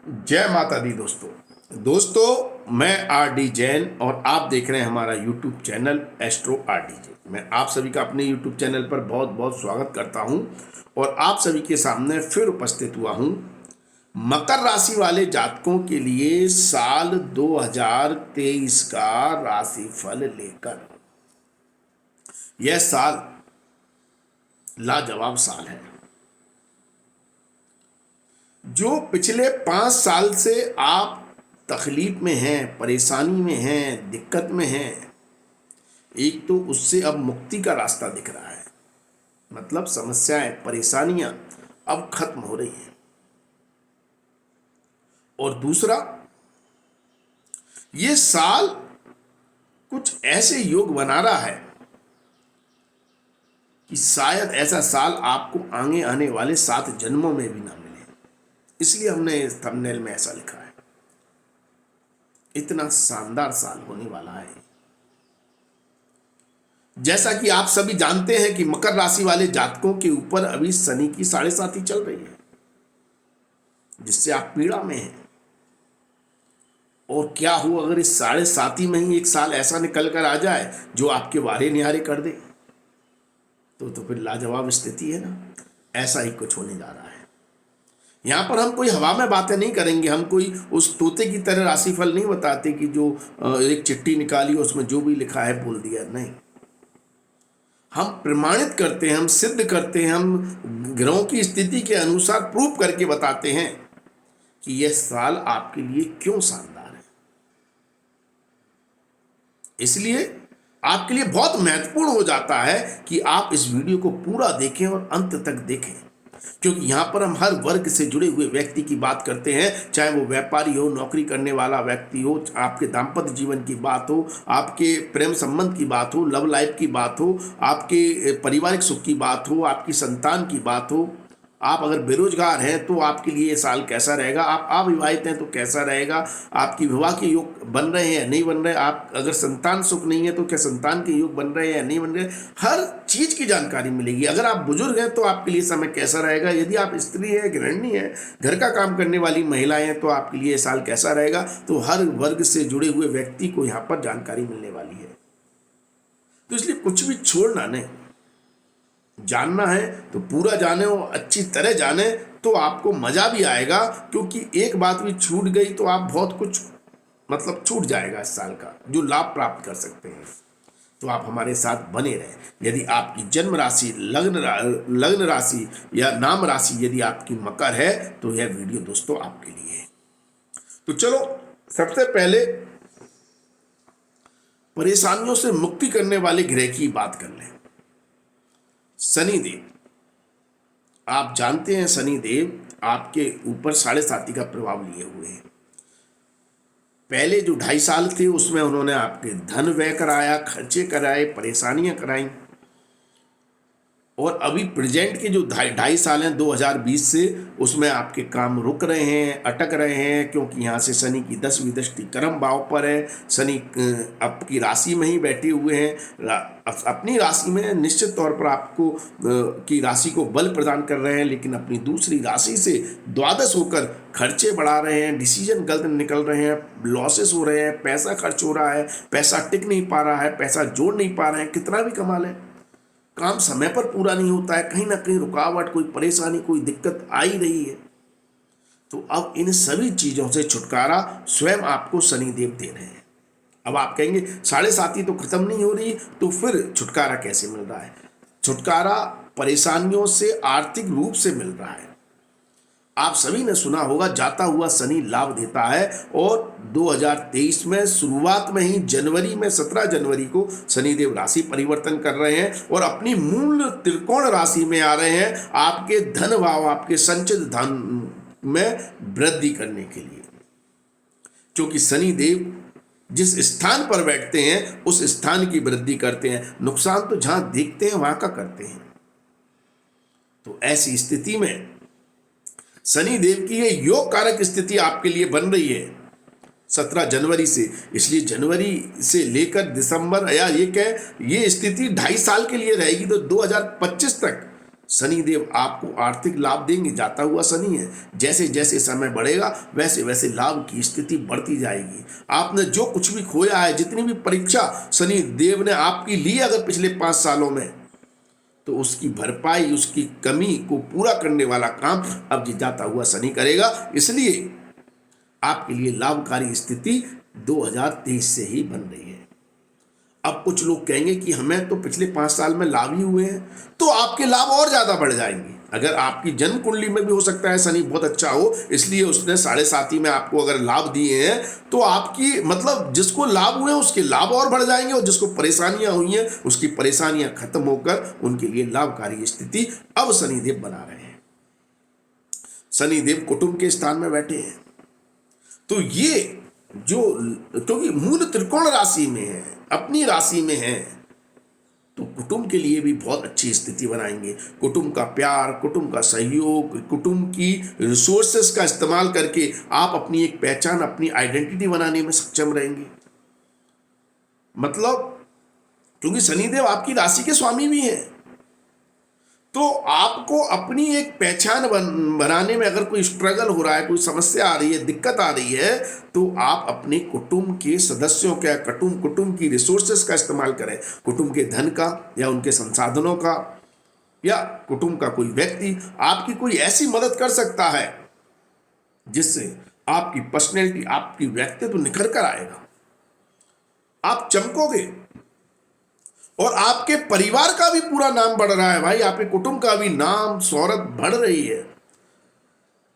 जय माता दी दोस्तों मैं आर डी जैन और आप देख रहे हैं हमारा YouTube channel astro R D J. मैं आप सभी का अपने यूट्यूब चैनल पर बहुत बहुत स्वागत करता हूं और आप सभी के सामने फिर उपस्थित हुआ हूं मकर राशि वाले जातकों के लिए साल 2023 का राशिफल लेकर। यह साल लाजवाब साल है। जो पिछले 5 साल से आप तकलीफ में हैं, परेशानी में हैं, दिक्कत में हैं, एक तो उससे अब मुक्ति का रास्ता दिख रहा है। मतलब समस्याएं, परेशानियां अब खत्म हो रही हैं। और दूसरा, ये साल कुछ ऐसे योग बना रहा है कि शायद ऐसा साल आपको आगे आने वाले 7 जन्मों में भी ना मिले। इसलिए हमने इस थंबनेल में ऐसा लिखा है। इतना शानदार साल होने वाला है। जैसा कि आप सभी जानते हैं कि मकर राशि वाले जातकों के ऊपर अभी शनि की 7.5 चल रही है, जिससे आप पीड़ा में हैं। और क्या हो अगर इस 7.5 में ही एक साल ऐसा निकल कर आ जाए जो आपके वारे निहारे कर दे, तो फिर लाजवाब स्थिति है ना। ऐसा ही कुछ होने जा रहा है। यहाँ पर हम कोई हवा में बातें नहीं करेंगे। हम कोई उस तोते की तरह राशिफल नहीं बताते कि जो एक चिट्ठी निकाली उसमें जो भी लिखा है बोल दिया। नहीं, हम प्रमाणित करते हैं, हम सिद्ध करते हैं, हम ग्रहों की स्थिति के अनुसार प्रूव करके बताते हैं कि यह साल आपके लिए क्यों शानदार है। इसलिए आपके लिए बहुत महत्वपूर्ण हो जाता है कि आप इस वीडियो को पूरा देखें और अंत तक देखें, क्योंकि यहाँ पर हम हर वर्ग से जुड़े हुए व्यक्ति की बात करते हैं। चाहे वो व्यापारी हो, नौकरी करने वाला व्यक्ति हो, आपके दाम्पत्य जीवन की बात हो, आपके प्रेम संबंध की बात हो, लव लाइफ की बात हो, आपके पारिवारिक सुख की बात हो, आपकी संतान की बात हो। आप अगर बेरोजगार हैं तो आपके लिए ये साल कैसा रहेगा, आप अविवाहित हैं तो कैसा रहेगा, आपकी विवाह के योग बन रहे हैं या नहीं बन रहे, आप अगर संतान सुख नहीं है तो क्या संतान के योग बन रहे हैं या नहीं बन रहे, हर चीज़ की जानकारी मिलेगी। अगर आप बुजुर्ग हैं तो आपके लिए समय कैसा रहेगा, यदि आप स्त्री हैं, गृहिणी हैं, घर का काम करने वाली महिलाएं हैं तो आपके लिए ये साल कैसा रहेगा। तो हर वर्ग से जुड़े हुए व्यक्ति को यहाँ पर जानकारी मिलने वाली है। तो इसलिए कुछ भी छोड़ना नहीं, जानना है तो पूरा जाने और अच्छी तरह जाने तो आपको मजा भी आएगा। क्योंकि एक बात भी छूट गई तो आप बहुत कुछ मतलब छूट जाएगा इस साल का जो लाभ प्राप्त कर सकते हैं। तो आप हमारे साथ बने रहें। यदि आपकी जन्म राशि, लग्न राशि या नाम राशि यदि आपकी मकर है तो यह वीडियो दोस्तों आपके लिए है। तो चलो सबसे पहले परेशानियों से मुक्ति करने वाले ग्रह की बात कर लें। शनिदेव, आप जानते हैं शनि देव आपके ऊपर 7.5 का प्रभाव लिए हुए हैं। पहले जो 2.5 साल थे उसमें उन्होंने आपके धन व्यय कराया, खर्चे कराए, परेशानियां कराई। और अभी प्रेजेंट के जो 2.5 साल हैं 2020 से, उसमें आपके काम रुक रहे हैं, अटक रहे हैं, क्योंकि यहाँ से शनि की 10वीं दृष्टि कर्म भाव पर है। शनि आपकी राशि में ही बैठे हुए हैं। अपनी राशि में निश्चित तौर पर आपको की राशि को बल प्रदान कर रहे हैं, लेकिन अपनी दूसरी राशि से द्वादश होकर खर्चे बढ़ा रहे हैं, डिसीजन गलत निकल रहे हैं, लॉसेस हो रहे हैं, पैसा खर्च हो रहा है, पैसा टिक नहीं पा रहा है, पैसा जोड़ नहीं पा रहे हैं। कितना भी कमा लें, काम समय पर पूरा नहीं होता है, कहीं ना कहीं रुकावट, कोई परेशानी, कोई दिक्कत आ ही रही है। तो अब इन सभी चीज़ों से छुटकारा स्वयं आपको शनिदेव दे रहे हैं। अब आप कहेंगे 7.5 तो खत्म नहीं हो रही, तो फिर छुटकारा कैसे मिल रहा है? छुटकारा परेशानियों से आर्थिक रूप से मिल रहा है। आप सभी ने सुना होगा जाता हुआ शनि लाभ देता है, और 2023 में शुरुआत में ही जनवरी में 17 जनवरी को शनिदेव राशि परिवर्तन कर रहे हैं और अपनी मूल त्रिकोण राशि में आ रहे हैं, आपके धन भाव, आपके संचित धन में वृद्धि करने के लिए। क्योंकि शनिदेव जिस स्थान पर बैठते हैं उस स्थान की वृद्धि करते हैं। नुकसान तो जहां देखते हैं वहां का करते हैं। तो ऐसी स्थिति में शनि देव की ये योग कारक स्थिति आपके लिए बन रही है 17 जनवरी से। इसलिए जनवरी से लेकर दिसंबर, या ये स्थिति 2.5 साल के लिए रहेगी। तो 2025 तक शनिदेव आपको आर्थिक लाभ देंगे। जाता हुआ शनि है, जैसे जैसे समय बढ़ेगा वैसे वैसे लाभ की स्थिति बढ़ती जाएगी। आपने जो कुछ भी खोया है, जितनी भी परीक्षा शनि देव ने आपकी ली अगर पिछले 5 सालों में, तो उसकी भरपाई, उसकी कमी को पूरा करने वाला काम अब ये जाता हुआ शनि करेगा। इसलिए आपके लिए लाभकारी स्थिति 2023 से ही बन रही है। अब कुछ लोग कहेंगे कि हमें तो पिछले 5 साल में लाभ ही हुए हैं, तो आपके लाभ और ज्यादा बढ़ जाएंगे। अगर आपकी जन्म कुंडली में भी हो सकता है शनि बहुत अच्छा हो, इसलिए उसने 7.5 में आपको अगर लाभ दिए हैं, तो आपकी मतलब जिसको लाभ हुए उसके लाभ और बढ़ जाएंगे, और जिसको परेशानियां हुई हैं उसकी परेशानियां खत्म होकर उनके लिए लाभकारी स्थिति अब शनिदेव बना रहे हैं। शनिदेव कुटुंब के स्थान में बैठे हैं, तो ये जो, क्योंकि मूल त्रिकोण राशि में है, अपनी राशि में है, तो कुटुंब के लिए भी बहुत अच्छी स्थिति बनाएंगे। कुटुंब का प्यार, कुटुंब का सहयोग, कुटुंब की रिसोर्सेस का इस्तेमाल करके आप अपनी एक पहचान, अपनी आइडेंटिटी बनाने में सक्षम रहेंगे। मतलब क्योंकि शनिदेव आपकी राशि के स्वामी भी हैं, तो आपको अपनी एक पहचान बनाने में अगर कोई स्ट्रगल हो रहा है, कोई समस्या आ रही है, दिक्कत आ रही है, तो आप अपने कुटुंब के सदस्यों का, कुटुंब की रिसोर्सेस का इस्तेमाल करें। कुटुंब के धन का या उनके संसाधनों का, या कुटुंब का कोई व्यक्ति आपकी कोई ऐसी मदद कर सकता है जिससे आपकी पर्सनैलिटी, आपकी व्यक्तित्व निखर कर आएगा, आप चमकोगे, और आपके परिवार का भी पूरा नाम बढ़ रहा है भाई, आपके कुटुंब का भी नाम शोहरत बढ़ रही है।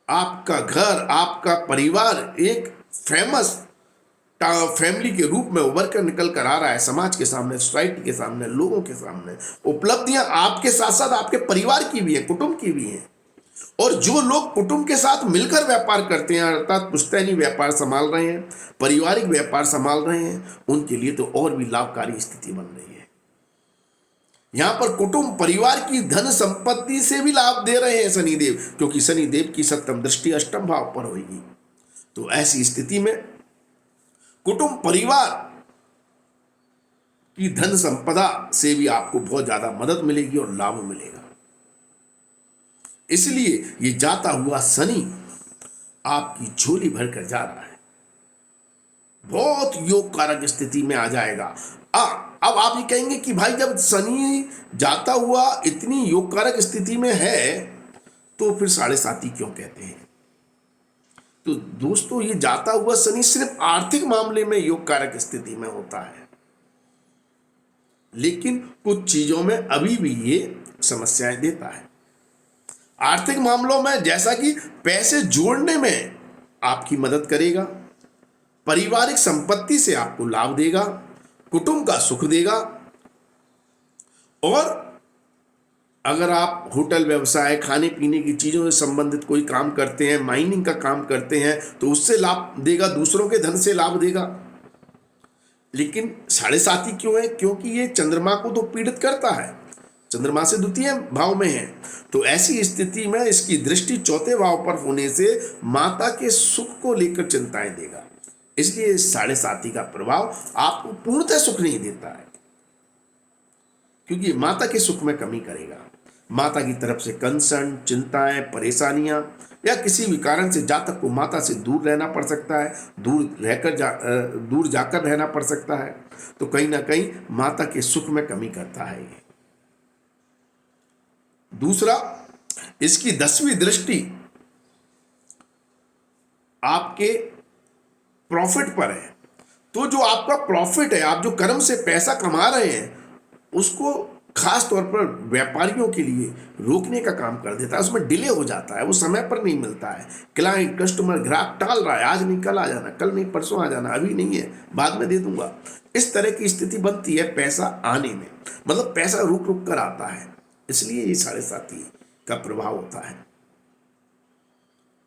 आपका घर, आपका परिवार एक फेमस फैमिली के रूप में उभर कर निकल कर आ रहा है, समाज के सामने, सोसाइटी के सामने, लोगों के सामने। उपलब्धियां आपके साथ साथ आपके परिवार की भी है, कुटुंब की भी है। और जो लोग कुटुंब के साथ मिलकर व्यापार करते हैं, अर्थात पुश्तैनी व्यापार संभाल रहे हैं, पारिवारिक व्यापार संभाल रहे हैं, उनके लिए तो और भी लाभकारी स्थिति बन रही है। यहां पर कुटुंब परिवार की धन संपत्ति से भी लाभ दे रहे हैं शनिदेव, क्योंकि शनिदेव की सप्तम दृष्टि अष्टम भाव पर होगी। तो ऐसी स्थिति में कुटुंब परिवार की धन संपदा से भी आपको बहुत ज्यादा मदद मिलेगी और लाभ मिलेगा। इसलिए ये जाता हुआ शनि आपकी झोली भर कर जा रहा है, बहुत योग कारक स्थिति में आ जाएगा। अब आप ये कहेंगे कि भाई जब शनि जाता हुआ इतनी योग कारक स्थिति में है, तो फिर 7.5 क्यों कहते हैं? तो दोस्तों, ये जाता हुआ शनि सिर्फ आर्थिक मामले में योग कारक स्थिति में होता है, लेकिन कुछ चीजों में अभी भी ये समस्याएं देता है। आर्थिक मामलों में जैसा कि पैसे जोड़ने में आपकी मदद करेगा, पारिवारिक संपत्ति से आपको लाभ देगा, कुटुंब का सुख देगा, और अगर आप होटल व्यवसाय, खाने पीने की चीज़ों से संबंधित कोई काम करते हैं, माइनिंग का काम करते हैं, तो उससे लाभ देगा, दूसरों के धन से लाभ देगा। लेकिन 7.5 क्यों है? क्योंकि ये चंद्रमा को तो पीड़ित करता है, चंद्रमा से द्वितीय भाव में है, तो ऐसी स्थिति में इसकी दृष्टि चौथे भाव पर होने से माता के सुख को लेकर चिंताएं देगा। इसलिए 7.5 का प्रभाव आपको पूर्णतः सुख नहीं देता है, क्योंकि माता के सुख में कमी करेगा। माता की तरफ से कंसर्न, चिंताएं, परेशानियां, या किसी भी कारण से जातक को माता से दूर रहना पड़ सकता है, दूर जाकर रहना पड़ सकता है, तो कहीं ना कहीं माता के सुख में कमी करता है ये। दूसरा, इसकी 10वीं दृष्टि आपके प्रॉफिट पर है, तो जो आपका प्रॉफिट है, आप जो कर्म से पैसा कमा रहे हैं, उसको खास तौर पर व्यापारियों के लिए रोकने का काम कर देता है। उसमें डिले हो जाता है, वो समय पर नहीं मिलता है। क्लाइंट, कस्टमर, ग्राहक टाल रहा है, आज नहीं कल आ जाना, कल नहीं परसों आ जाना, अभी नहीं है, बाद में दे दूंगा। इस तरह की स्थिति बनती है पैसा आने में, मतलब पैसा रुक रुक कर आता है। इसलिए ये 7.5 का प्रभाव होता है।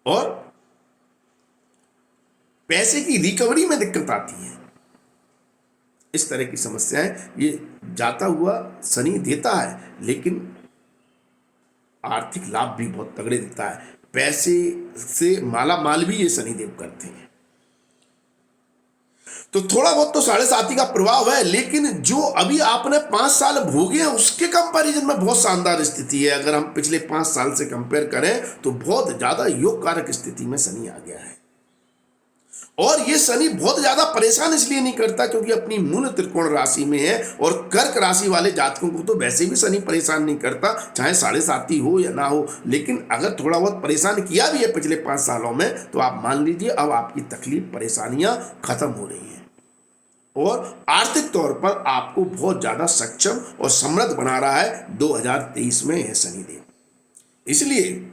और पैसे की रिकवरी में दिक्कत आती है। इस तरह की समस्याएं ये जाता हुआ शनि देता है, लेकिन आर्थिक लाभ भी बहुत तगड़े देता है। पैसे से माला माल भी ये शनिदेव करते हैं। तो थोड़ा बहुत तो साढ़े साथी का प्रभाव है, लेकिन जो अभी आपने 5 साल भोगे हैं उसके कंपैरिजन में बहुत शानदार स्थिति है। अगर हम पिछले 5 साल से कंपेयर करें तो बहुत ज्यादा योग कारक स्थिति में शनि आ गया है। और ये शनि बहुत ज्यादा परेशान इसलिए नहीं करता क्योंकि अपनी मूल त्रिकोण राशि में है, और कर्क राशि वाले जातकों को तो वैसे भी शनि परेशान नहीं करता, चाहे साढ़े साथी हो या ना हो। लेकिन अगर थोड़ा बहुत परेशान किया भी है पिछले 5 सालों में, तो आप मान लीजिए अब आपकी तकलीफ परेशानियां खत्म हो रही हैं और आर्थिक तौर पर आपको बहुत ज्यादा सक्षम और समृद्ध बना रहा है 2023 में यह शनिदेव। इसलिए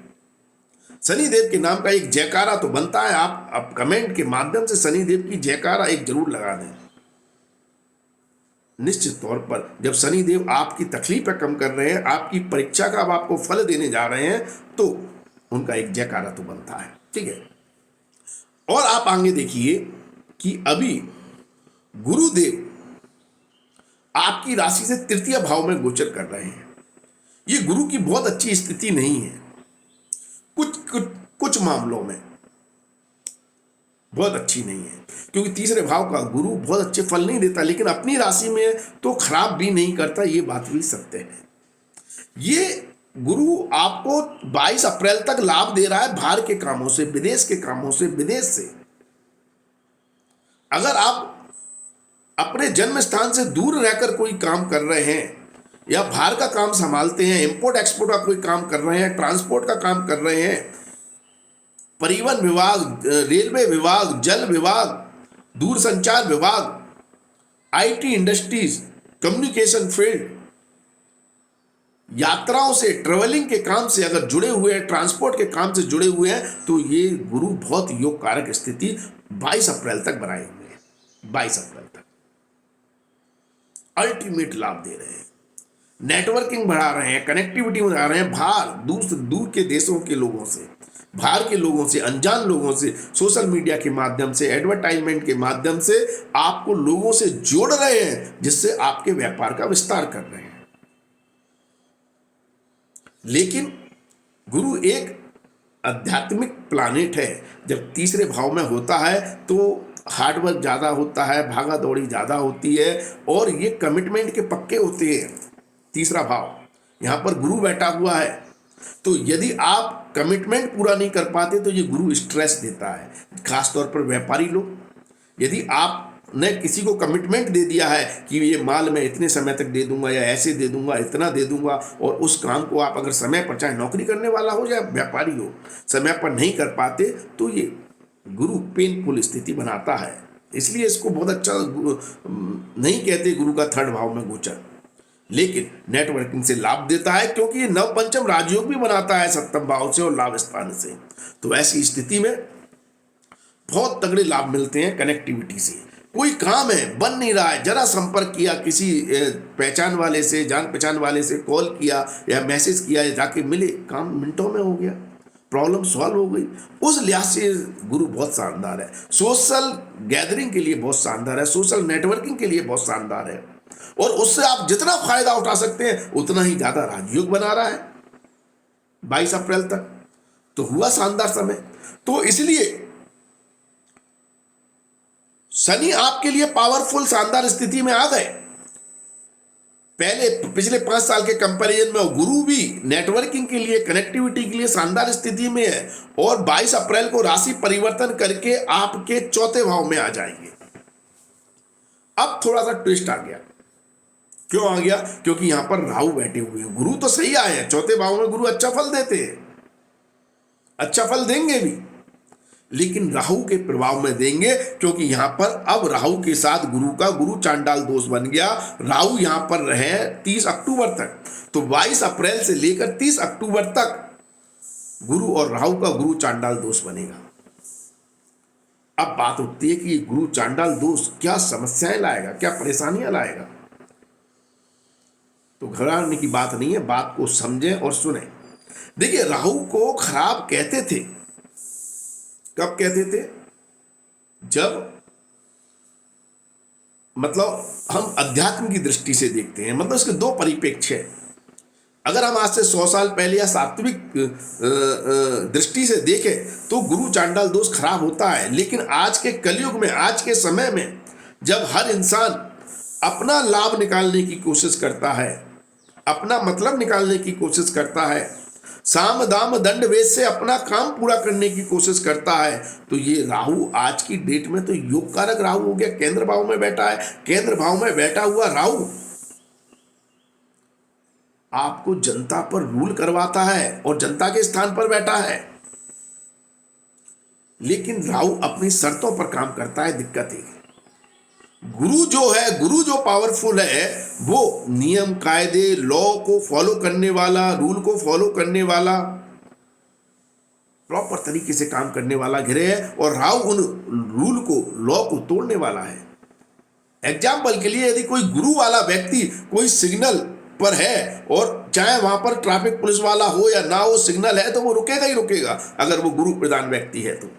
शनिदेव के नाम का एक जयकारा तो बनता है। आप कमेंट के माध्यम से शनिदेव की जयकारा एक जरूर लगा दें। निश्चित तौर पर जब शनिदेव आपकी तकलीफें कम कर रहे हैं, आपकी परीक्षा का अब आपको फल देने जा रहे हैं, तो उनका एक जयकारा तो बनता है। ठीक है, और आप आगे देखिए कि अभी गुरुदेव आपकी राशि से तृतीय भाव में गोचर कर रहे हैं। ये गुरु की बहुत अच्छी स्थिति नहीं है। कुछ मामलों में बहुत अच्छी नहीं है, क्योंकि तीसरे भाव का गुरु बहुत अच्छे फल नहीं देता, लेकिन अपनी राशि में तो खराब भी नहीं करता, ये बात भी सत्य है। ये गुरु आपको 22 अप्रैल तक लाभ दे रहा है बाहर के कामों से, विदेश के कामों से, विदेश से। अगर आप अपने जन्म स्थान से दूर रहकर कोई काम कर रहे हैं या बाहर का काम संभालते हैं, इंपोर्ट एक्सपोर्ट का कोई काम कर रहे हैं, ट्रांसपोर्ट का काम कर रहे हैं, परिवहन विभाग, रेलवे विभाग, जल विभाग, दूरसंचार विभाग, आईटी इंडस्ट्रीज, कम्युनिकेशन फील्ड, यात्राओं से, ट्रेवलिंग के काम से अगर जुड़े हुए हैं, ट्रांसपोर्ट के काम से जुड़े हुए हैं, तो ये गुरु बहुत योग कारक स्थिति 22 अप्रैल तक बनाए हुए हैं। 22 अप्रैल तक अल्टीमेट लाभ दे रहे हैं, नेटवर्किंग बढ़ा रहे हैं, कनेक्टिविटी बढ़ा रहे हैं, बाहर दूर से दूर के देशों के लोगों से, बाहर के लोगों से, अनजान लोगों से, सोशल मीडिया के माध्यम से, एडवर्टाइजमेंट के माध्यम से आपको लोगों से जोड़ रहे हैं, जिससे आपके व्यापार का विस्तार कर रहे हैं। लेकिन गुरु एक आध्यात्मिक प्लानेट है। जब तीसरे भाव में होता है तो हार्डवर्क ज़्यादा होता है, भागा दौड़ी ज़्यादा होती है, और ये कमिटमेंट के पक्के होते हैं। तीसरा भाव यहाँ पर गुरु बैठा हुआ है, तो यदि आप कमिटमेंट पूरा नहीं कर पाते तो ये गुरु स्ट्रेस देता है, खासतौर पर व्यापारी लोग। यदि आपने किसी को कमिटमेंट दे दिया है कि ये माल मैं इतने समय तक दे दूंगा या ऐसे दे दूंगा, इतना दे दूंगा, और उस काम को आप अगर समय पर, चाहे नौकरी करने वाला हो या व्यापारी हो, समय पर नहीं कर पाते, तो ये गुरु पेनफुल स्थिति बनाता है। इसलिए इसको बहुत अच्छा नहीं कहते गुरु का थर्ड भाव में गोचर, लेकिन नेटवर्किंग से लाभ देता है, क्योंकि ये नव पंचम राजयोग भी बनाता है सप्तम भाव से और लाभ स्थान से। तो ऐसी स्थिति में बहुत तगड़े लाभ मिलते हैं कनेक्टिविटी से। कोई काम है, बन नहीं रहा है, जरा संपर्क किया किसी पहचान वाले से, जान पहचान वाले से, कॉल किया या मैसेज किया या जाके मिले, काम मिनटों में हो गया, प्रॉब्लम सॉल्व हो गई। उस लिहाज से गुरु बहुत शानदार है। सोशल गैदरिंग के लिए बहुत शानदार है, सोशल नेटवर्किंग के लिए बहुत शानदार है, और उससे आप जितना फायदा उठा सकते हैं उतना ही ज्यादा राजयोग बना रहा है। 22 अप्रैल तक तो हुआ शानदार समय। तो इसलिए शनि आपके लिए पावरफुल शानदार स्थिति में आ गए। पहले पिछले 5 साल के कंपैरिजन में गुरु भी नेटवर्किंग के लिए, कनेक्टिविटी के लिए शानदार स्थिति में है, और 22 अप्रैल को राशि परिवर्तन करके आपके चौथे भाव में आ जाएंगे। अब थोड़ा सा ट्विस्ट आ गया। क्यों आ गया? क्योंकि यहां पर राहु बैठे हुए हैं। गुरु तो सही आए हैं, चौथे भाव में गुरु अच्छा फल देते हैं, अच्छा फल देंगे भी, लेकिन राहु के प्रभाव में देंगे, क्योंकि यहां पर अब राहु के साथ गुरु का गुरु चांडाल दोष बन गया। राहु यहां पर रहे 30 अक्टूबर तक, तो 22 अप्रैल से लेकर 30 अक्टूबर तक गुरु और राहु का गुरु चांडाल दोष बनेगा। अब बात उठती है कि ये गुरु चांडाल दोष क्या समस्याएं लाएगा, क्या परेशानियां लाएगा। तो घबराने की बात नहीं है, बात को समझें और सुने। देखिए, राहु को खराब कहते थे, कब कहते थे? जब मतलब हम अध्यात्म की दृष्टि से देखते हैं, मतलब इसके दो परिप्रेक्ष्य है। अगर हम आज से 100 साल पहले या सात्विक दृष्टि से देखें तो गुरु चांडाल दोष खराब होता है, लेकिन आज के कलयुग में, आज के समय में जब हर इंसान अपना लाभ निकालने की कोशिश करता है, अपना मतलब निकालने की कोशिश करता है, साम दाम दंड भेद से अपना काम पूरा करने की कोशिश करता है, तो ये राहु आज की डेट में तो योग कारक राहु हो गया, केंद्र भाव में बैठा है। केंद्र भाव में बैठा हुआ राहु आपको जनता पर रूल करवाता है और जनता के स्थान पर बैठा है, लेकिन राहु अपनी शर्तों पर काम करता है। दिक्कत है गुरु जो है, गुरु जो पावरफुल है, वो नियम कायदे लॉ को फॉलो करने वाला, रूल को फॉलो करने वाला, प्रॉपर तरीके से काम करने वाला घिरे है, और राहु उन रूल को, लॉ को तोड़ने वाला है। एग्जाम्पल के लिए, यदि कोई गुरु वाला व्यक्ति कोई सिग्नल पर है और चाहे वहां पर ट्रैफिक पुलिस वाला हो या ना हो, सिग्नल है तो वो रुकेगा ही रुकेगा, अगर वो गुरु प्रधान व्यक्ति है तो।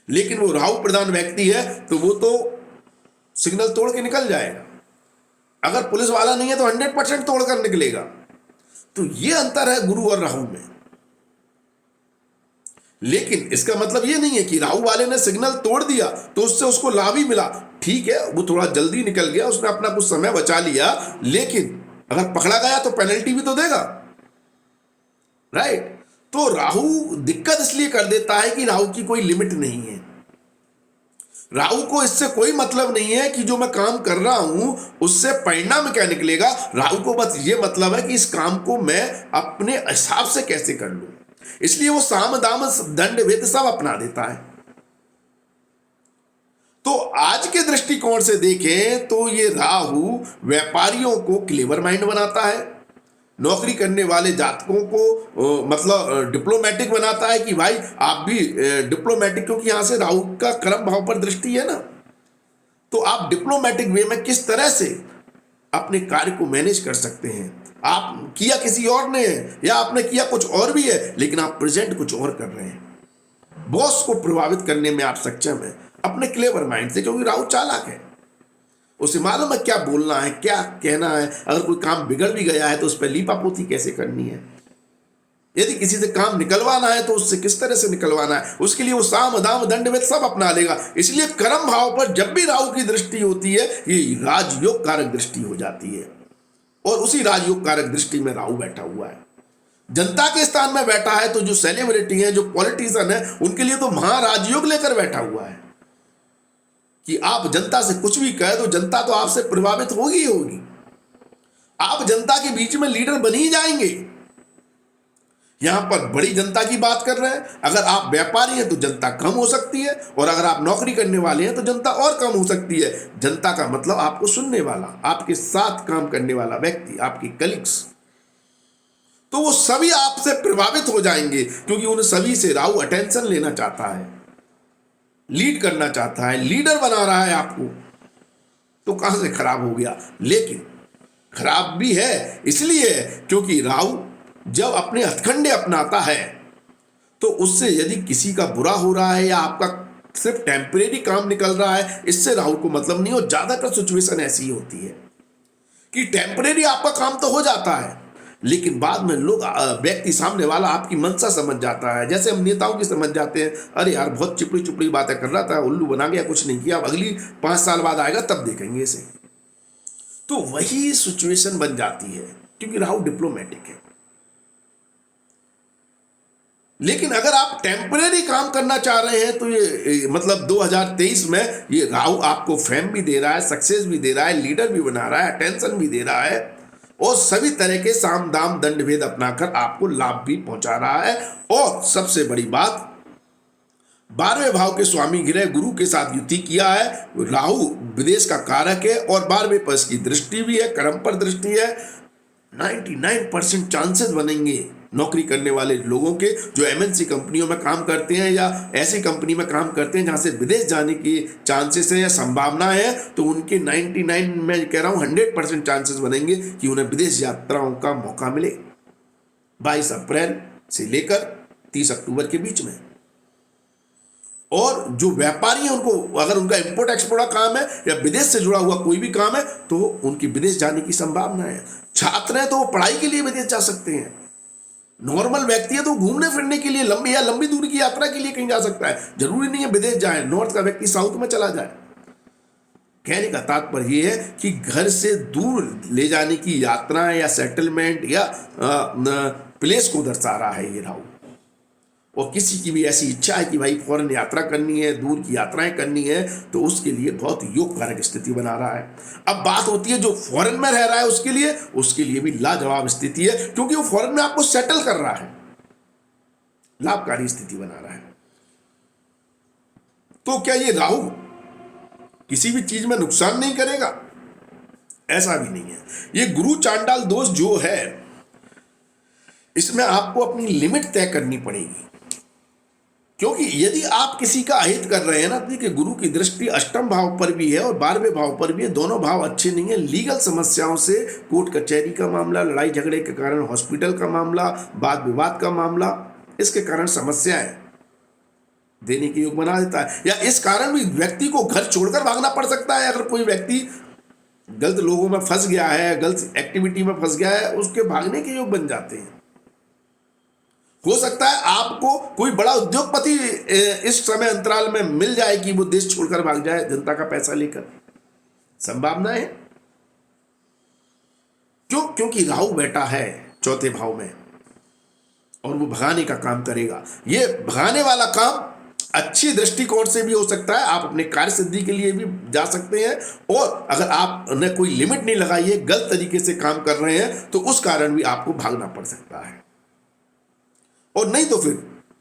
लेकिन वो राहु प्रधान व्यक्ति है तो वो तो सिग्नल तोड़ के निकल जाएगा, अगर पुलिस वाला नहीं है तो 100% तोड़कर निकलेगा। तो ये अंतर है गुरु और राहु में। लेकिन इसका मतलब ये नहीं है कि राहु वाले ने सिग्नल तोड़ दिया तो उससे उसको लाभ ही मिला। ठीक है, वो थोड़ा जल्दी निकल गया, उसने अपना कुछ समय बचा लिया, लेकिन अगर पकड़ा गया तो पेनल्टी भी तो देगा, राइट। तो राहु दिक्कत इसलिए कर देता है कि राहु की कोई लिमिट नहीं है। राहु को इससे कोई मतलब नहीं है कि जो मैं काम कर रहा हूं उससे परिणाम क्या निकलेगा। राहु को बस ये मतलब है कि इस काम को मैं अपने हिसाब से कैसे कर लूं, इसलिए वो साम दाम दंड भेद सब अपना देता है। तो आज के दृष्टिकोण से देखें तो ये राहु व्यापारियों को क्लेवर माइंड बनाता है, नौकरी करने वाले जातकों को मतलब डिप्लोमेटिक बनाता है कि भाई आप भी डिप्लोमेटिक, क्योंकि यहां से राहु का कर्म भाव पर दृष्टि है ना, तो आप डिप्लोमेटिक वे में किस तरह से अपने कार्य को मैनेज कर सकते हैं। आप किया किसी और ने है या आपने किया कुछ और भी है, लेकिन आप प्रेजेंट कुछ और कर रहे हैं। बॉस को प्रभावित करने में आप सक्षम है अपने क्लेवर माइंड से, क्योंकि राहु चालाक है, उसे मालूम है क्या बोलना है, क्या कहना है। अगर कोई काम बिगड़ भी गया है तो उस पर लीपापोती कैसे करनी है, यदि किसी से काम निकलवाना है तो उससे किस तरह से निकलवाना है, उसके लिए वो साम दाम दंड भेद सब अपना लेगा। इसलिए कर्म भाव पर जब भी राहु की दृष्टि होती है ये राजयोग कारक दृष्टि हो जाती है, और उसी राजयोग कारक दृष्टि में राहु बैठा हुआ है। जनता के स्थान में बैठा है तो जो सेलिब्रिटी है, जो पॉलिटिशियन है, उनके लिए तो महाराजयोग लेकर बैठा हुआ है कि आप जनता से कुछ भी कहे तो जनता तो आपसे प्रभावित होगी ही होगी, आप जनता के बीच में लीडर बन ही जाएंगे। यहां पर बड़ी जनता की बात कर रहे हैं, अगर आप व्यापारी हैं तो जनता कम हो सकती है, और अगर आप नौकरी करने वाले हैं तो जनता और कम हो सकती है। जनता का मतलब आपको सुनने वाला, आपके साथ काम करने वाला व्यक्ति, आपके कलीग्स, तो वो सभी आपसे प्रभावित हो जाएंगे, क्योंकि उन सभी से राहु अटेंशन लेना चाहता है, लीड करना चाहता है, लीडर बना रहा है आपको। तो कहां से खराब हो गया? लेकिन खराब भी है इसलिए क्योंकि राहु जब अपने हथकंडे अपनाता है तो उससे यदि किसी का बुरा हो रहा है या आपका सिर्फ टेम्परेरी काम निकल रहा है, इससे राहु को मतलब नहीं हो। ज्यादातर सिचुएशन ऐसी ही होती है कि टेम्परेरी आपका काम तो हो जाता है, लेकिन बाद में लोग, व्यक्ति सामने वाला आपकी मंशा समझ जाता है। जैसे हम नेताओं की समझ जाते हैं, अरे यार बहुत चिपड़ी चिपड़ी बातें कर रहा था, उल्लू बना गया, कुछ नहीं किया, अब अगली 5 साल बाद आएगा तब देखेंगे इसे। तो वही सिचुएशन बन जाती है क्योंकि राहु डिप्लोमेटिक है। लेकिन अगर आप टेम्परेरी काम करना चाह रहे हैं तो ये मतलब 2023 में ये राहु आपको फेम भी दे रहा है, सक्सेस भी दे रहा है, लीडर भी बना रहा है, अटेंशन भी दे रहा है, और सभी तरह के साम दाम दंड भेद अपनाकर आपको लाभ भी पहुंचा रहा है। और सबसे बड़ी बात, 12वें भाव के स्वामी ग्रह गुरु के साथ युति किया है। राहु विदेश का कारक है और 12वें पर इसकी दृष्टि भी है, कर्म पर दृष्टि है। 99% चांसेस बनेंगे नौकरी करने वाले लोगों के, जो एमएनसी कंपनियों में काम करते हैं या ऐसी कंपनी में काम करते हैं जहां से विदेश जाने की चांसेस है या संभावना है, तो उनके 99, मैं कह रहा हूं 100% चांसेस बनेंगे कि उन्हें विदेश यात्राओं का मौका मिले 22 अप्रैल से लेकर 30 अक्टूबर के बीच में। और जो व्यापारी हैं उनको, अगर उनका इंपोर्ट एक्सपोर्ट का काम है या विदेश से जुड़ा हुआ कोई भी काम है, तो उनकी विदेश जाने की संभावना है। छात्र हैं तो वो पढ़ाई के लिए विदेश जा सकते हैं, नॉर्मल व्यक्ति है तो घूमने फिरने के लिए लंबी दूरी की यात्रा के लिए कहीं जा सकता है। जरूरी नहीं है विदेश जाए, नॉर्थ का व्यक्ति साउथ में चला जाए, कहने का तात्पर्य ये है कि घर से दूर ले जाने की यात्राएं या सेटलमेंट या प्लेस को दर्शा रहा है ये राहु। और किसी की भी ऐसी इच्छा है कि भाई फॉरेन यात्रा करनी है, दूर की यात्राएं करनी है, तो उसके लिए बहुत योग कारक स्थिति बना रहा है। अब बात होती है जो फॉरेन में रह रहा है उसके लिए भी लाजवाब स्थिति है, क्योंकि वो फॉरेन में आपको सेटल कर रहा है, लाभकारी स्थिति बना रहा है। तो क्या ये राहु किसी भी चीज में नुकसान नहीं करेगा? ऐसा भी नहीं है। ये गुरु चांडाल दोष जो है, इसमें आपको अपनी लिमिट तय करनी पड़ेगी, क्योंकि यदि आप किसी का अहित कर रहे हैं ना, देखिए गुरु की दृष्टि अष्टम भाव पर भी है और 12वें भाव पर भी है, दोनों भाव अच्छे नहीं है। लीगल समस्याओं से, कोर्ट कचहरी का मामला, लड़ाई झगड़े के कारण हॉस्पिटल का मामला, वाद विवाद का मामला, इसके कारण समस्याएं देने के योग बना देता है। या इस कारण भी व्यक्ति को घर छोड़कर भागना पड़ सकता है। अगर कोई व्यक्ति गलत लोगों में फंस गया है, गलत एक्टिविटी में फंस गया है, उसके भागने के योग बन जाते हैं। हो सकता है आपको कोई बड़ा उद्योगपति इस समय अंतराल में मिल जाए कि वो देश छोड़कर भाग जाए जनता का पैसा लेकर, संभावना है। क्योंकि राहु बैठा है चौथे भाव में और वो भगाने का काम करेगा। ये भगाने वाला काम अच्छी दृष्टिकोण से भी हो सकता है, आप अपने कार्य सिद्धि के लिए भी जा सकते हैं, और अगर आपने कोई लिमिट नहीं लगाई है, गलत तरीके से काम कर रहे हैं, तो उस कारण भी आपको भागना पड़ सकता है। और नहीं तो फिर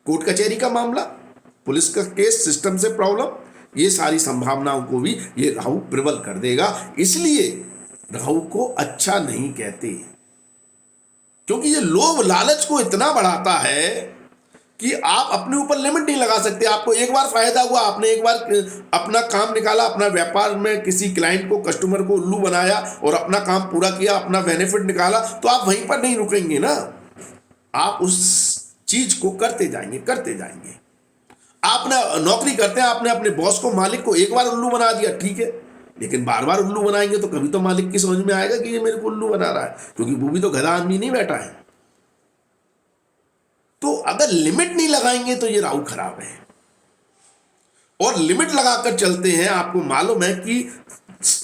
कोर्ट कचहरी का मामला, पुलिस का केस, सिस्टम से प्रॉब्लम, ये सारी संभावनाओं को भी ये राहु प्रबल कर देगा। इसलिए राहु को अच्छा नहीं कहते, क्योंकि ये लोभ लालच को इतना बढ़ाता है कि आप अपने ऊपर लिमिट नहीं लगा सकते। आपको एक बार फायदा हुआ, आपने एक बार अपना काम निकाला, अपना व्यापार में किसी क्लाइंट को, कस्टमर को उल्लू बनाया और अपना काम पूरा किया, अपना बेनिफिट निकाला, तो आप वहीं पर नहीं रुकेंगे ना, आप उस चीज को करते जाएंगे। आपने नौकरी करते हैं, आपने अपने बॉस को, मालिक को एक बार उल्लू बना दिया, ठीक है, लेकिन बार बार उल्लू बनाएंगे तो कभी तो मालिक की समझ में आएगा कि ये मेरे को उल्लू बना रहा है, क्योंकि वो भी तो गधा आदमी नहीं बैठा है। तो अगर लिमिट नहीं लगाएंगे तो ये राहु खराब है। और लिमिट लगाकर चलते हैं, आपको मालूम है कि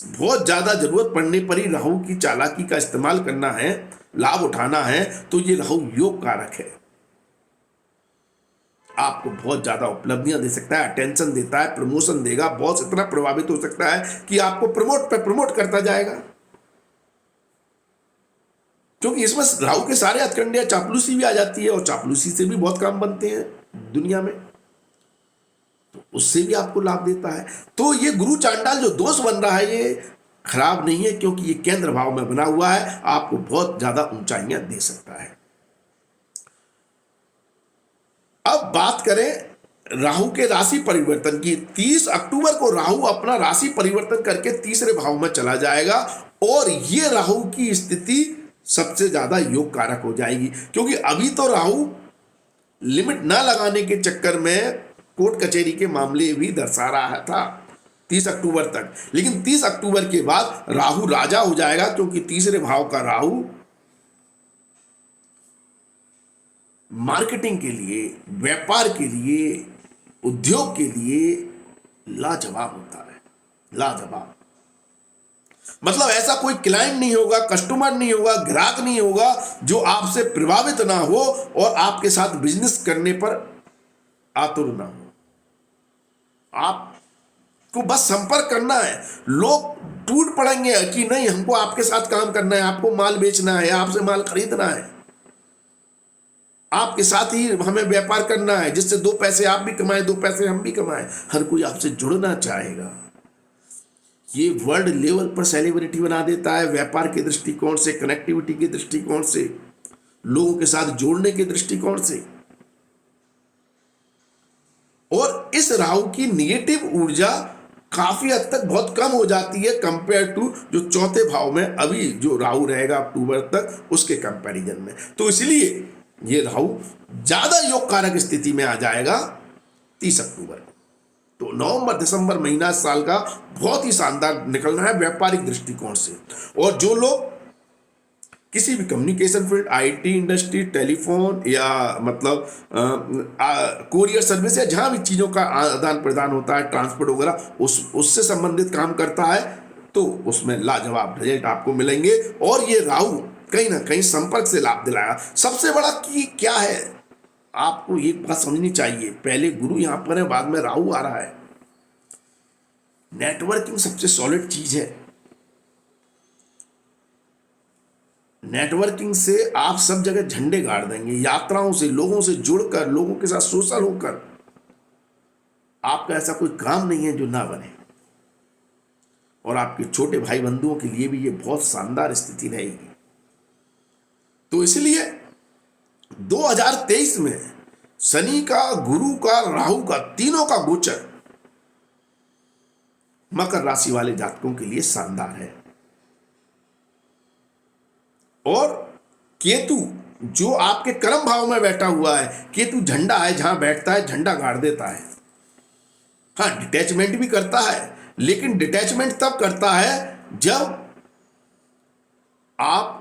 बहुत ज्यादा जरूरत पड़ने पर ही राहु की चालाकी का इस्तेमाल करना है, लाभ उठाना है, तो ये राहु योग कारक है। आपको बहुत ज्यादा उपलब्धियां दे सकता है, अटेंशन देता है, प्रमोशन देगा, बॉस इतना प्रभावित हो सकता है कि आपको प्रमोट करता जाएगा, क्योंकि इसमें राहु के सारे हथकंडे, चापलूसी भी आ जाती है, और चापलूसी से भी बहुत काम बनते हैं दुनिया में, तो उससे भी आपको लाभ देता है। तो ये गुरु चांडाल जो दोष बन रहा है, ये खराब नहीं है, क्योंकि ये केंद्र भाव में बना हुआ है, आपको बहुत ज्यादा ऊंचाइयां दे सकता है। अब बात करें राहु के राशि परिवर्तन की। 30 अक्टूबर को राहु अपना राशि परिवर्तन करके तीसरे भाव में चला जाएगा, और ये राहु की स्थिति सबसे ज्यादा योग कारक हो जाएगी, क्योंकि अभी तो राहु लिमिट ना लगाने के चक्कर में कोर्ट कचहरी के मामले भी दर्शा रहा था 30 अक्टूबर तक, लेकिन 30 अक्टूबर के बाद राहु राजा हो जाएगा, क्योंकि तीसरे भाव का राहु मार्केटिंग के लिए, व्यापार के लिए, उद्योग के लिए लाजवाब होता है। लाजवाब मतलब ऐसा कोई क्लाइंट नहीं होगा, कस्टमर नहीं होगा, ग्राहक नहीं होगा जो आपसे प्रभावित ना हो और आपके साथ बिजनेस करने पर आतुर ना हो। आपको बस संपर्क करना है, लोग टूट पड़ेंगे कि नहीं हमको आपके साथ काम करना है, आपको माल बेचना है, आपसे माल खरीदना है, आपके साथ ही हमें व्यापार करना है, जिससे 2 पैसे आप भी कमाएं, 2 पैसे हम भी कमाएं। हर कोई आपसे जुड़ना चाहेगा। ये वर्ल्ड लेवल पर सेलिब्रिटी बना देता है, व्यापार के दृष्टिकोण से, कनेक्टिविटी के दृष्टिकोण से, लोगों के साथ जोड़ने के दृष्टिकोण से। और इस राहु की निगेटिव ऊर्जा काफी हद तक बहुत कम हो जाती है कंपेयर टू जो चौथे भाव में अभी जो राहु रहेगा अक्टूबर तक, उसके कंपैरिजन में। तो इसलिए ये राहु ज्यादा योग कारक स्थिति में आ जाएगा 30 अक्टूबर को। तो नवंबर दिसंबर महीना साल का बहुत ही शानदार निकलना है व्यापारिक दृष्टिकोण से। और जो लोग किसी भी communication field, IT industry, telephone या मतलब कोरियर सर्विस या जहाँ भी चीज़ों का आदान प्रदान होता है, ट्रांसपोर्ट वगैरह, उससे संबंधित काम करता है, तो उसमें लाजवाब रिजल्ट आपको मिलेंगे। और ये राहु कहीं ना कहीं संपर्क से लाभ दिलाएगा। सबसे बड़ा की क्या है, आपको एक बात समझनी चाहिए, पहले गुरु यहां पर है, बाद में राहु आ रहा है। नेटवर्किंग सबसे सॉलिड चीज है। नेटवर्किंग से आप सब जगह झंडे गाड़ देंगे, यात्राओं से, लोगों से जुड़कर, लोगों के साथ सोशल होकर। आपका ऐसा कोई काम नहीं है जो ना बने। और आपके छोटे भाई बंधुओं के लिए भी ये बहुत शानदार स्थिति रहेगी। तो इसलिए 2023 में शनि का, गुरु का, राहु का, तीनों का गोचर मकर राशि वाले जातकों के लिए शानदार है। और केतु जो आपके कर्म भाव में बैठा हुआ है, केतु झंडा है, जहां बैठता है झंडा गाड़ देता है। हाँ, डिटैचमेंट भी करता है, लेकिन डिटैचमेंट तब करता है जब आप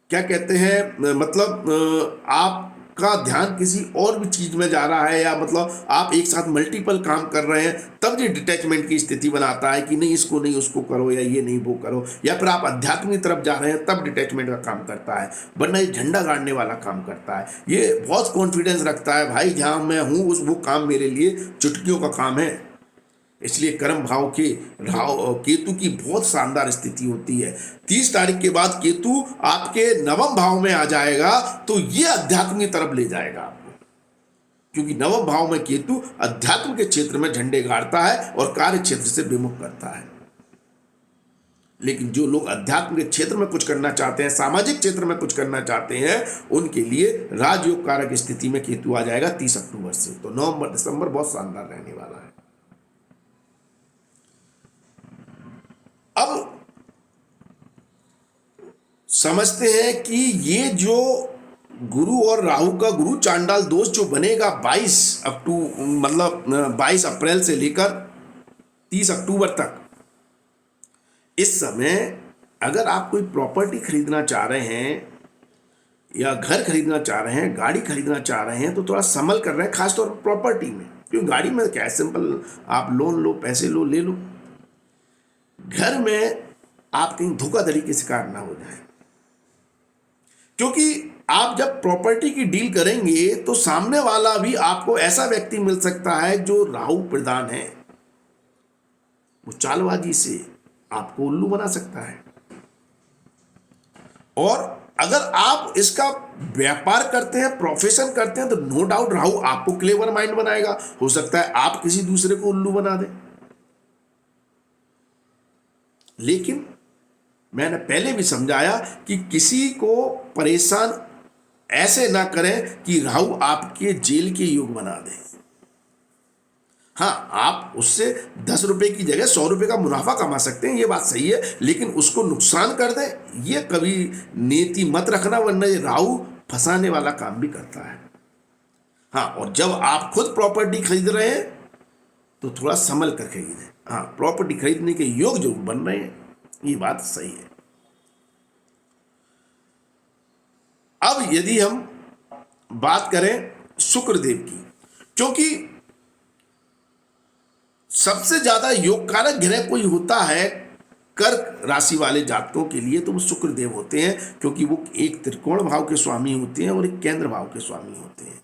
क्या कहते हैं, मतलब आपका ध्यान किसी और भी चीज में जा रहा है, या मतलब आप एक साथ मल्टीपल काम कर रहे हैं, तब ये डिटैचमेंट की स्थिति बनाता है कि नहीं इसको नहीं उसको करो, या ये नहीं वो करो। या फिर आप अध्यात्म की तरफ जा रहे हैं, तब डिटैचमेंट का काम करता है। वरना ये झंडा गाड़ने वाला काम करता है। ये बहुत कॉन्फिडेंस रखता है, भाई जहां मैं हूं वो काम मेरे लिए चुटकियों का काम है। इसलिए कर्म भाव के केतु की बहुत शानदार स्थिति होती है। 30 तारीख के बाद केतु आपके नवम भाव में आ जाएगा, तो ये अध्यात्म की तरफ ले जाएगा आपको, क्योंकि नवम भाव में केतु अध्यात्म के क्षेत्र में झंडे गाड़ता है और कार्य क्षेत्र से विमुख करता है। लेकिन जो लोग अध्यात्म के क्षेत्र में कुछ करना चाहते हैं, सामाजिक क्षेत्र में कुछ करना चाहते हैं, उनके लिए राजयोग कारक स्थिति में केतु आ जाएगा 30 अक्टूबर से। तो नवंबर दिसंबर बहुत शानदार रहने वाला है। अब समझते हैं कि ये जो गुरु और राहु का गुरु चांडाल दोष जो बनेगा 22 अक्टूबर, मतलब 22 अप्रैल से लेकर 30 अक्टूबर तक, इस समय अगर आप कोई प्रॉपर्टी खरीदना चाह रहे हैं, या घर खरीदना चाह रहे हैं, गाड़ी खरीदना चाह रहे हैं, तो थोड़ा संभल कर रहे हैं, खासतौर पर प्रॉपर्टी में। क्योंकि गाड़ी में क्या है, सिंपल आप लोन लो, पैसे लो, ले लो। घर में आप कहीं धोखाधड़ी के शिकार ना हो जाए, क्योंकि आप जब प्रॉपर्टी की डील करेंगे तो सामने वाला भी आपको ऐसा व्यक्ति मिल सकता है जो राहु प्रधान है। वो चालबाजी से आपको उल्लू बना सकता है। और अगर आप इसका व्यापार करते हैं, प्रोफेशन करते हैं, तो नो डाउट राहु आपको क्लेवर माइंड बनाएगा। हो सकता है आप किसी दूसरे को उल्लू बना दें। लेकिन मैंने पहले भी समझाया कि किसी को परेशान ऐसे ना करें कि राहु आपके जेल के योग बना दे। हाँ, आप उससे 10 रुपए की जगह 100 रुपए का मुनाफा कमा सकते हैं, ये बात सही है, लेकिन उसको नुकसान कर दें, ये कभी नीति मत रखना, वरना ये राहु फंसाने वाला काम भी करता है। हाँ, और जब आप खुद प्रॉपर्टी खरीद रहे हैं तो थोड़ा संभल कर खरीदें। हाँ, प्रॉपर्टी खरीदने के योग जो बन रहे हैं, ये बात सही है। अब यदि हम बात करें शुक्रदेव की, क्योंकि सबसे ज्यादा योग कारक ग्रह कोई होता है कर्क राशि वाले जातकों के लिए, तो वो शुक्रदेव होते हैं, क्योंकि वो एक त्रिकोण भाव के स्वामी होते हैं और एक केंद्र भाव के स्वामी होते हैं।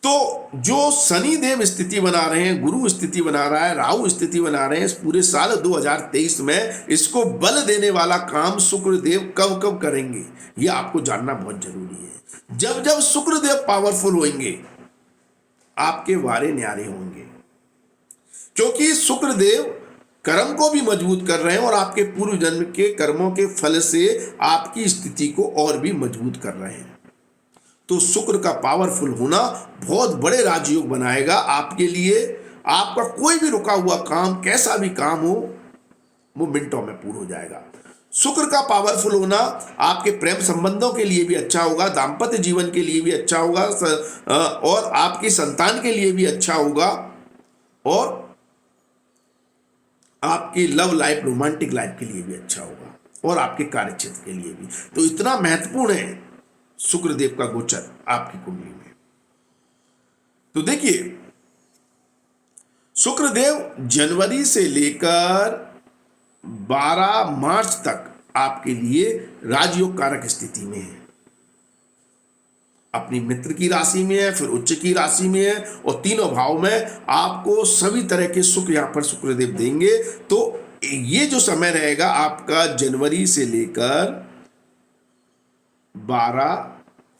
तो जो शनि देव स्थिति बना रहे हैं, गुरु स्थिति बना रहा है, राहु स्थिति बना रहे हैं इस पूरे साल 2023 में, इसको बल देने वाला काम शुक्रदेव कब कब करेंगे, यह आपको जानना बहुत जरूरी है। जब जब शुक्रदेव पावरफुल होंगे, आपके वारे न्यारे होंगे, क्योंकि शुक्रदेव कर्म को भी मजबूत कर रहे हैं और आपके पूर्व जन्म के कर्मों के फल से आपकी स्थिति को और भी मजबूत कर रहे हैं। तो शुक्र का पावरफुल होना बहुत बड़े राजयोग बनाएगा आपके लिए। आपका कोई भी रुका हुआ काम, कैसा भी काम हो, वो मिनटों में पूरा हो जाएगा। शुक्र का पावरफुल होना आपके प्रेम संबंधों के लिए भी अच्छा होगा, दाम्पत्य जीवन के लिए भी अच्छा होगा, और आपकी संतान के लिए भी अच्छा होगा, और आपकी लव लाइफ, रोमांटिक लाइफ के लिए भी अच्छा होगा। और आपके कार्य क्षेत्र के लिए भी। तो इतना महत्वपूर्ण है शुक्रदेव का गोचर आपकी कुंडली में। तो देखिए, शुक्रदेव जनवरी से लेकर 12 मार्च तक आपके लिए राजयोग कारक स्थिति में है। अपनी मित्र की राशि में है, फिर उच्च की राशि में है, और तीनों भाव में आपको सभी तरह के सुख यहां पर शुक्रदेव देंगे। तो ये जो समय रहेगा आपका जनवरी से लेकर 12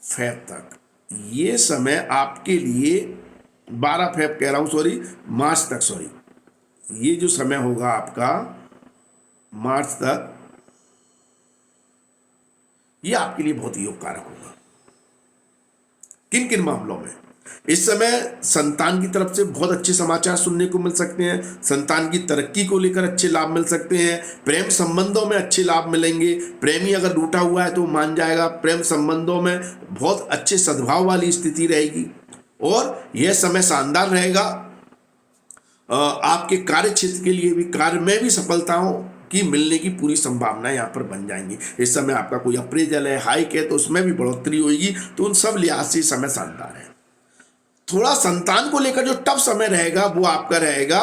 फेब तक, ये समय आपके लिए 12 फेब कह रहा हूं, सॉरी, मार्च तक, सॉरी, ये जो समय होगा आपका मार्च तक, ये आपके लिए बहुत योग कारक होगा। किन किन मामलों में? इस समय संतान की तरफ से बहुत अच्छे समाचार सुनने को मिल सकते हैं, संतान की तरक्की को लेकर अच्छे लाभ मिल सकते हैं, प्रेम संबंधों में अच्छे लाभ मिलेंगे, प्रेमी अगर रूठा हुआ है तो मान जाएगा, प्रेम संबंधों में बहुत अच्छे सद्भाव वाली स्थिति रहेगी, और यह समय शानदार रहेगा आपके कार्य क्षेत्र के लिए भी। कार्य में भी सफलताओं की मिलने की पूरी संभावना यहाँ पर बन जाएंगी। इस समय आपका कोई अप्रेजल है, हाइक है, तो उसमें भी बढ़ोतरी होगी। तो उन सब लिहाज से समय शानदार है। थोड़ा संतान को लेकर जो टफ समय रहेगा वो आपका रहेगा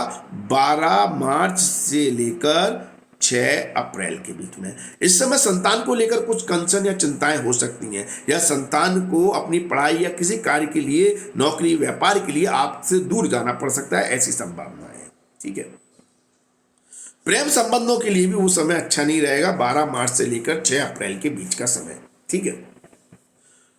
12 मार्च से लेकर 6 अप्रैल के बीच में। इस समय संतान को लेकर कुछ कंसर्न या चिंताएं हो सकती हैं, या संतान को अपनी पढ़ाई या किसी कार्य के लिए, नौकरी व्यापार के लिए आपसे दूर जाना पड़ सकता है, ऐसी संभावना है। ठीक है। प्रेम संबंधों के लिए भी वो समय अच्छा नहीं रहेगा, 12 मार्च से लेकर 6 अप्रैल के बीच का समय। ठीक है।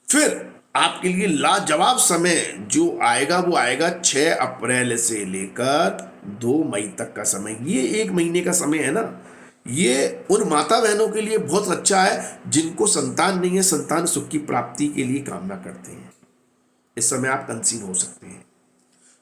फिर आपके लिए लाजवाब समय जो आएगा वो आएगा 6 अप्रैल से लेकर 2 मई तक का समय। ये 1 महीने का समय है ना, ये उन माता बहनों के लिए बहुत अच्छा है जिनको संतान नहीं है, संतान सुख की प्राप्ति के लिए कामना करते हैं। इस समय आप कंसीव हो सकते हैं।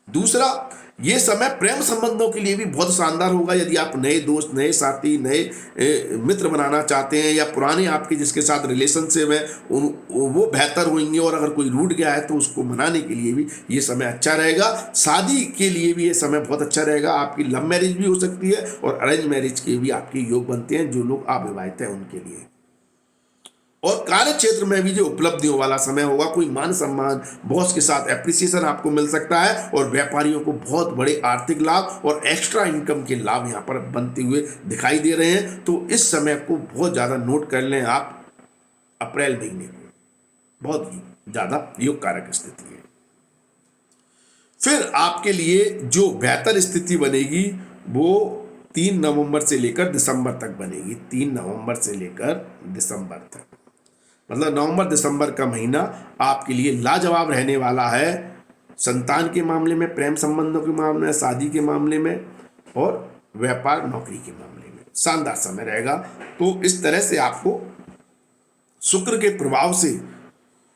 दूसरा, ये समय प्रेम संबंधों के लिए भी बहुत शानदार होगा। यदि आप नए दोस्त, नए साथी, नए मित्र बनाना चाहते हैं, या पुराने आपके जिसके साथ रिलेशनशिप है वो बेहतर होंगे, और अगर कोई रूठ गया है तो उसको मनाने के लिए भी ये समय अच्छा रहेगा। शादी के लिए भी ये समय बहुत अच्छा रहेगा। आपकी लव मैरिज भी हो सकती है, और अरेंज मैरिज के भी आपके योग बनते हैं, जो लोग अविवाहित हैं उनके लिए। और कार्य क्षेत्र में भी जो उपलब्धियों वाला समय होगा, कोई मान सम्मान, बॉस के साथ एप्रिसिएशन आपको मिल सकता है, और व्यापारियों को बहुत बड़े आर्थिक लाभ और एक्स्ट्रा इनकम के लाभ यहाँ पर बनते हुए दिखाई दे रहे हैं। तो इस समय को बहुत ज़्यादा नोट कर लें आप, अप्रैल महीने को बहुत ही ज़्यादा योग कारक स्थिति है। फिर आपके लिए जो बेहतर स्थिति बनेगी वो 3 नवंबर से लेकर दिसंबर तक बनेगी। 3 नवंबर से लेकर दिसंबर तक, मतलब नवंबर दिसंबर का महीना आपके लिए लाजवाब रहने वाला है। संतान के मामले में, प्रेम संबंधों के मामले में, शादी के मामले में, और व्यापार नौकरी के मामले में शानदार समय रहेगा। तो इस तरह से आपको शुक्र के प्रभाव से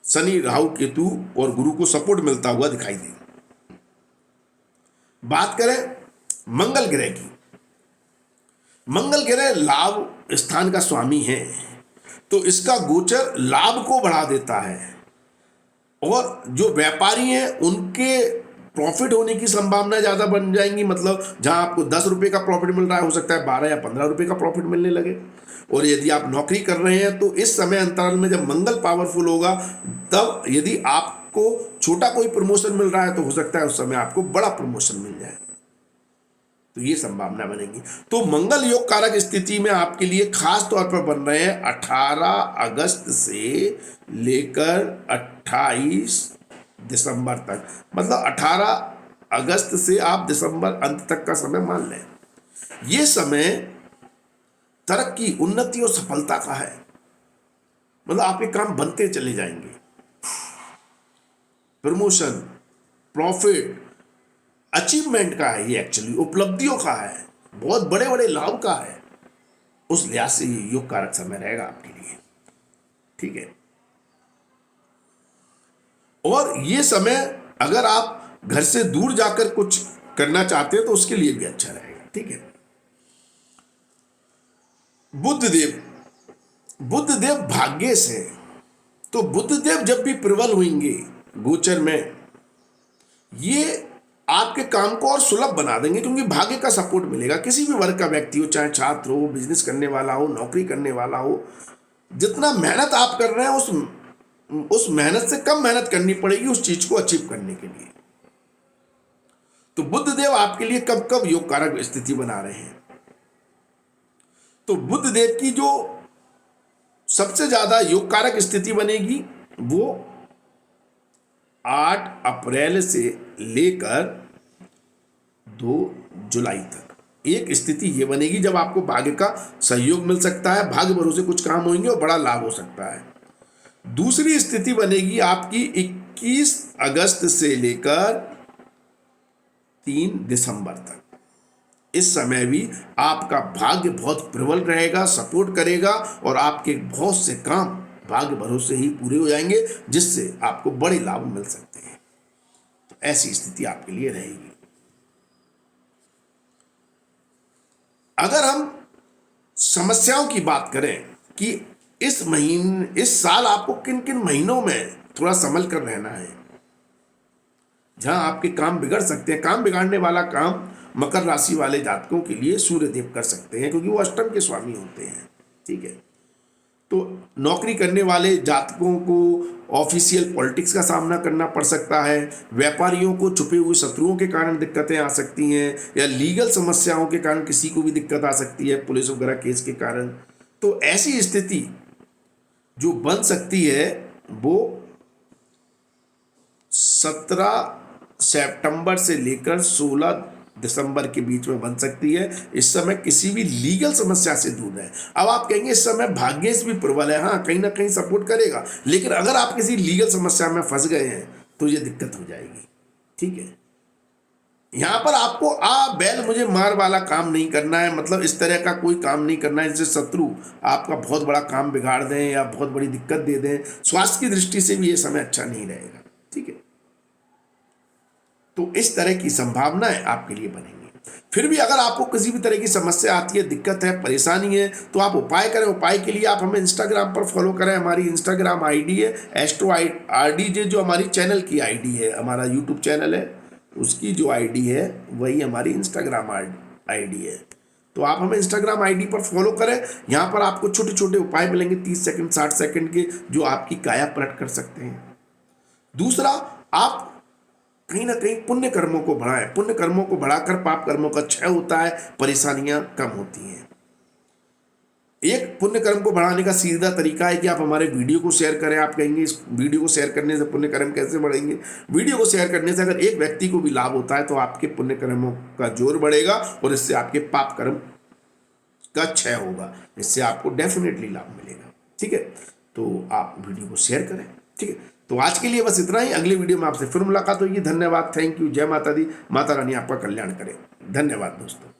शनि, राहु, केतु और गुरु को सपोर्ट मिलता हुआ दिखाई देगा। बात करें मंगल ग्रह की, मंगल ग्रह लाभ स्थान का स्वामी है, तो इसका गोचर लाभ को बढ़ा देता है, और जो व्यापारी हैं उनके प्रॉफिट होने की संभावना ज़्यादा बन जाएंगी। मतलब जहां आपको 10 रुपये का प्रॉफिट मिल रहा है, हो सकता है 12 या 15 रुपये का प्रॉफिट मिलने लगे। और यदि आप नौकरी कर रहे हैं तो इस समय अंतराल में जब मंगल पावरफुल होगा, तब यदि आपको छोटा कोई प्रमोशन मिल रहा है तो हो सकता है उस समय आपको बड़ा प्रमोशन मिल जाए। तो ये संभावना बनेगी। तो मंगल योग कारक स्थिति में आपके लिए खास तौर पर बन रहे हैं 18 अगस्त से लेकर 28 दिसंबर तक। मतलब 18 अगस्त से आप दिसंबर अंत तक का समय मान लें। ये समय तरक्की, उन्नति और सफलता का है। मतलब आपके काम बनते चले जाएंगे, प्रमोशन, प्रॉफिट, अचीवमेंट का है, ये एक्चुअली उपलब्धियों का है, बहुत बड़े बड़े लाभ का है। उस लिहाज से ये योग कारक समय रहेगा आपके लिए। ठीक है। और ये समय अगर आप घर से दूर जाकर कुछ करना चाहते हैं तो उसके लिए भी अच्छा रहेगा। ठीक है। बुधदेव भाग्य से, तो बुधदेव जब भी प्रबल होंगे गोचर में, ये आपके आपके काम को और सुलभ बना देंगे, क्योंकि भाग्य का सपोर्ट मिलेगा। किसी भी वर्ग का व्यक्ति हो, चाहे छात्र हो, बिजनेस करने वाला हो, नौकरी करने वाला हो, जितना मेहनत आप कर रहे हैं उस मेहनत से कम मेहनत करनी पड़ेगी उस चीज को अचीव करने के लिए। तो बुध देव आपके लिए कब कब योग कारक स्थिति बना रहे हैं? तो बुध देव की जो सबसे ज्यादा योग कारक स्थिति बनेगी वो 8 अप्रैल से लेकर 2 जुलाई तक एक स्थिति ये बनेगी जब आपको भाग्य का सहयोग मिल सकता है, भाग्य भरोसे कुछ काम होंगे और बड़ा लाभ हो सकता है। दूसरी स्थिति बनेगी आपकी 21 अगस्त से लेकर 3 दिसंबर तक। इस समय भी आपका भाग्य बहुत प्रबल रहेगा, सपोर्ट करेगा और आपके बहुत से काम भाग्य भरोसे ही पूरे हो जाएंगे, जिससे आपको बड़े लाभ मिल सकते हैं। तो ऐसी स्थिति आपके लिए रहेगी। अगर हम समस्याओं की बात करें कि इस साल आपको किन किन महीनों में थोड़ा संभल कर रहना है, जहां आपके काम बिगड़ सकते हैं। काम बिगाड़ने वाला काम मकर राशि वाले जातकों के लिए सूर्य देव कर सकते हैं, क्योंकि वो अष्टम के स्वामी होते हैं। ठीक है, तो नौकरी करने वाले जातकों को ऑफिशियल पॉलिटिक्स का सामना करना पड़ सकता है। व्यापारियों को छुपे हुए शत्रुओं के कारण दिक्कतें आ सकती हैं, या लीगल समस्याओं के कारण किसी को भी दिक्कत आ सकती है, पुलिस वगैरह केस के कारण। तो ऐसी स्थिति जो बन सकती है वो 17 सितंबर से लेकर 16 दिसंबर के बीच में बन सकती है। इस समय किसी भी लीगल समस्या से दूर रहे। अब आप कहेंगे इस समय भाग्येश भी प्रबल है, हाँ कहीं ना कहीं सपोर्ट करेगा, लेकिन अगर आप किसी लीगल समस्या में फंस गए हैं तो ये दिक्कत हो जाएगी। ठीक है, यहां पर आपको बैल मुझे मार वाला काम नहीं करना है, मतलब इस तरह का कोई काम नहीं करना है जिससे शत्रु आपका बहुत बड़ा काम बिगाड़ दें या बहुत बड़ी दिक्कत दे दें। स्वास्थ्य की दृष्टि से भी ये समय अच्छा नहीं रहेगा। ठीक है, तो इस तरह की संभावनाएं आपके लिए बनेंगी। फिर भी अगर आपको किसी भी तरह की समस्या आती है, दिक्कत है, परेशानी है, तो आप उपाय करें। उपाय के लिए आप हमें इंस्टाग्राम पर फॉलो करें। हमारी इंस्टाग्राम आईडी है एस्ट्रो RDJ, जो हमारी चैनल की आईडी है, हमारा यूट्यूब चैनल है उसकी जो आईडी है वही हमारी इंस्टाग्राम आईडी है। तो आप हमें इंस्टाग्राम आईडी पर फॉलो करें। यहाँ पर आपको छोटे छोटे उपाय मिलेंगे 30 सेकंड 60 सेकंड के, जो आपकी काया पलट कर सकते हैं। दूसरा, आप कहीं ना कहीं पुण्य कर्मों को बढ़ाएं। पुण्य कर्मों को बढ़ाकर पाप कर्मों का क्षय होता है, परेशानियां कम होती हैं। एक पुण्य कर्म को बढ़ाने का सीधा तरीका है कि आप हमारे वीडियो को शेयर करें। आप कहेंगे इस वीडियो को शेयर करने से पुण्य कर्म कैसे बढ़ेंगे? वीडियो को शेयर करने से अगर एक व्यक्ति को भी लाभ होता है तो आपके पुण्य कर्मों का जोर बढ़ेगा और इससे आपके पाप कर्म का क्षय होगा। इससे आपको डेफिनेटली लाभ मिलेगा। ठीक है, तो आप वीडियो को शेयर करें। ठीक है, तो आज के लिए बस इतना ही। अगले वीडियो में आपसे फिर मुलाकात होगी। धन्यवाद, थैंक यू, जय माता दी, माता रानी आपका कल्याण करे। धन्यवाद दोस्तों।